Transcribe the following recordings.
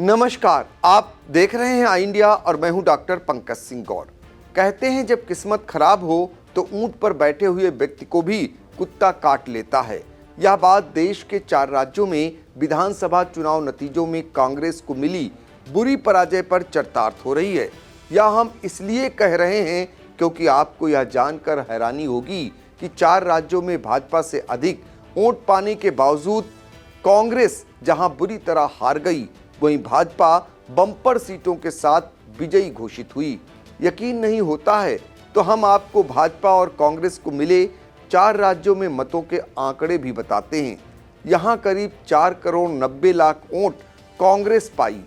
नमस्कार, आप देख रहे हैं आई इंडिया और मैं हूं डॉक्टर पंकज सिंह गौर। कहते हैं जब किस्मत खराब हो तो ऊंट पर बैठे हुए व्यक्ति को भी कुत्ता काट लेता है। यह बात देश के 4 राज्यों में विधानसभा चुनाव नतीजों में कांग्रेस को मिली बुरी पराजय पर चरितार्थ हो रही है। यह हम इसलिए कह रहे हैं क्योंकि आपको यह जानकर हैरानी होगी कि 4 राज्यों में भाजपा से अधिक वोट पाने के बावजूद कांग्रेस जहां बुरी तरह हार गई, वहीं भाजपा बम्पर सीटों के साथ विजयी घोषित हुई। यकीन नहीं होता है तो हम आपको भाजपा और कांग्रेस को मिले 4 राज्यों में मतों के आंकड़े भी बताते हैं। यहां करीब 4 करोड़ 90 लाख वोट कांग्रेस पाई,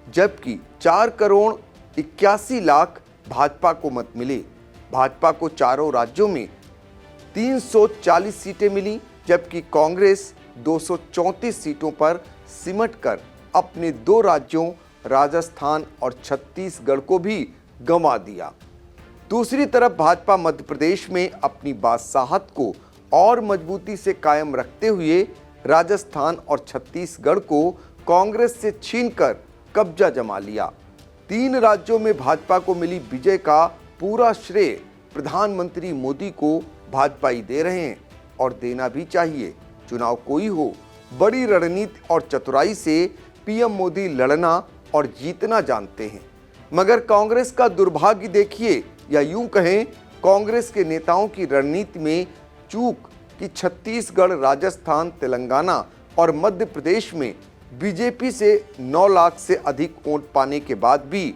जबकि 4 करोड़ 81 लाख भाजपा को मत मिले। भाजपा को चारों राज्यों में 340 सीटें मिली, जबकि कांग्रेस 234 सीटों पर सिमटकर अपने 2 राज्यों राजस्थान और छत्तीसगढ़ को भी गंवा दिया। दूसरी तरफ भाजपा मध्य प्रदेश में अपनी बादशाहत को और मजबूती से कायम रखते हुए राजस्थान और छत्तीसगढ़ को कांग्रेस से छीनकर कब्जा जमा लिया। 3 राज्यों में भाजपा को मिली विजय का पूरा श्रेय प्रधानमंत्री मोदी को भाजपाई दे रहे हैं और देना भी चाहिए। चुनाव कोई हो, बड़ी रणनीति और चतुराई से पीएम मोदी लड़ना और जीतना जानते हैं। मगर कांग्रेस का दुर्भाग्य देखिए, या यूं कहें कांग्रेस के नेताओं की रणनीति में चूक कि छत्तीसगढ़, राजस्थान, तेलंगाना और मध्य प्रदेश में बीजेपी से 9 लाख से अधिक वोट पाने के बाद भी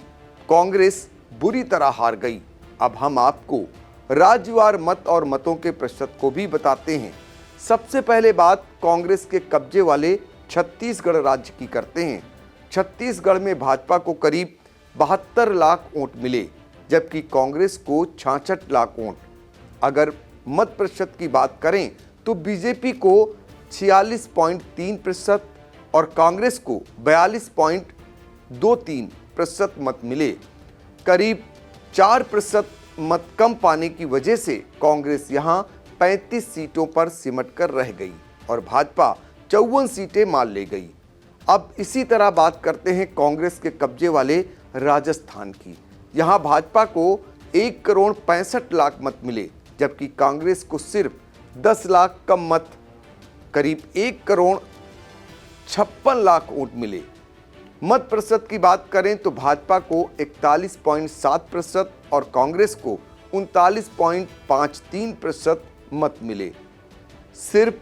कांग्रेस बुरी तरह हार गई। अब हम आपको राज्यवार मत और मतों के प्रतिशत को भी बताते हैं। सबसे पहले बात कांग्रेस के कब्जे वाले छत्तीसगढ़ राज्य की करते हैं। छत्तीसगढ़ में भाजपा को करीब 72 लाख वोट मिले, जबकि कांग्रेस को 66 लाख वोट। अगर मत प्रतिशत की बात करें तो बीजेपी को 46.3% और कांग्रेस को 42.23% मत मिले। करीब 4% मत कम पाने की वजह से कांग्रेस यहां 35 सीटों पर सिमटकर रह गई और भाजपा 54 सीटें मान ले गई। अब इसी तरह बात करते हैं कांग्रेस के कब्जे वाले राजस्थान की। यहां भाजपा को 1 करोड़ 65 लाख मत मिले, जबकि कांग्रेस को सिर्फ 10 लाख कम मत, करीब 1 करोड़ 56 लाख वोट मिले। मत प्रतिशत की बात करें तो भाजपा को 41.7% और कांग्रेस को 39.53% मत मिले। सिर्फ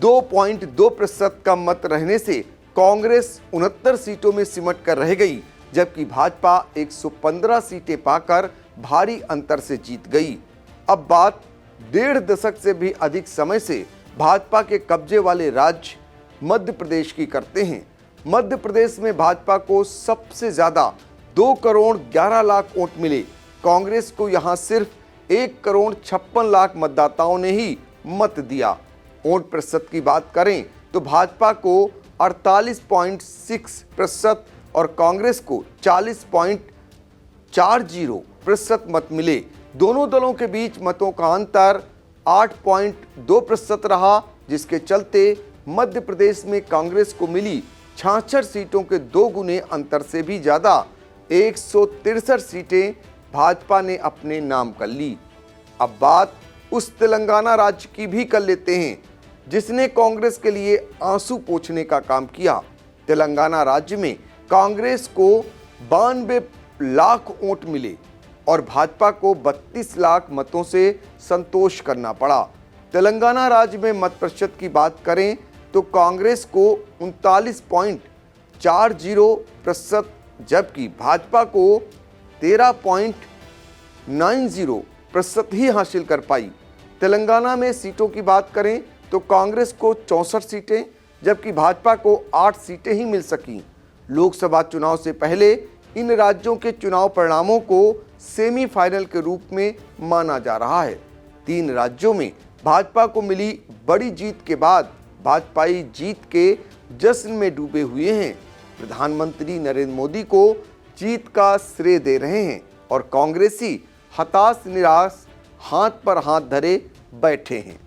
2.2% का मत रहने से कांग्रेस 69 सीटों में सिमट कर रह गई, जबकि भाजपा 115 सीटें पाकर भारी अंतर से जीत गई। अब बात 1.5 दशक से भी अधिक समय से भाजपा के कब्जे वाले राज्य मध्य प्रदेश की करते हैं। मध्य प्रदेश में भाजपा को सबसे ज्यादा 2 करोड़ 11 लाख वोट मिले। कांग्रेस को यहां सिर्फ 1 करोड़ 56 लाख मतदाताओं ने ही मत दिया। वोट प्रतिशत की बात करें तो भाजपा को 48.6% और कांग्रेस को 40.40% मत मिले। दोनों दलों के बीच मतों का अंतर 8.2% रहा, जिसके चलते मध्य प्रदेश में कांग्रेस को मिली 66 सीटों के 2 गुने अंतर से भी ज्यादा 163 सीटें भाजपा ने अपने नाम कर ली। अब बात उस तेलंगाना राज्य की भी कर लेते हैं जिसने कांग्रेस के लिए आंसू पोंछने का काम किया। तेलंगाना राज्य में कांग्रेस को 92 लाख वोट मिले और भाजपा को 32 लाख मतों से संतोष करना पड़ा। तेलंगाना राज्य में मत प्रतिशत की बात करें तो कांग्रेस को 39.40%, जबकि भाजपा को 13.90% ही हासिल कर पाई। तेलंगाना में सीटों की बात करें तो कांग्रेस को 64 सीटें, जबकि भाजपा को 8 सीटें ही मिल सकीं। लोकसभा चुनाव से पहले इन राज्यों के चुनाव परिणामों को सेमीफाइनल के रूप में माना जा रहा है। 3 राज्यों में भाजपा को मिली बड़ी जीत के बाद भाजपाई जीत के जश्न में डूबे हुए हैं। प्रधानमंत्री नरेंद्र मोदी को जीत का श्रेय दे रहे हैं और कांग्रेसी हताश निराश हाथ पर हाथ धरे बैठे हैं।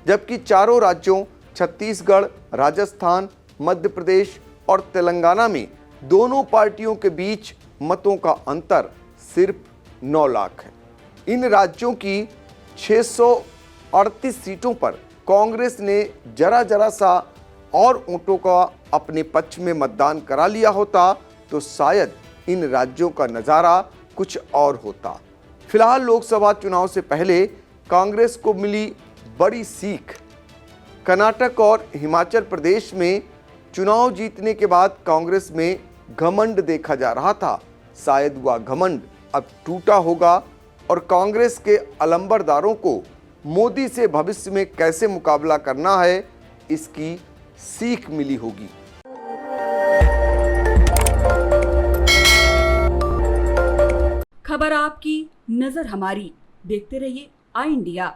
जबकि चारों राज्यों छत्तीसगढ़, राजस्थान, मध्य प्रदेश और तेलंगाना में दोनों पार्टियों के बीच मतों का अंतर सिर्फ 9 लाख है। इन राज्यों की 638 सीटों पर कांग्रेस ने जरा सा और वोटों का अपने पक्ष में मतदान करा लिया होता तो शायद इन राज्यों का नजारा कुछ और होता। फिलहाल लोकसभा चुनाव से पहले कांग्रेस को मिली बड़ी सीख। कर्नाटक और हिमाचल प्रदेश में चुनाव जीतने के बाद कांग्रेस में घमंड देखा जा रहा था। शायद वह घमंड अब टूटा होगा और कांग्रेस के अलंबरदारों को मोदी से भविष्य में कैसे मुकाबला करना है इसकी सीख मिली होगी। खबर आपकी, नजर हमारी। देखते रहिए आई इंडिया।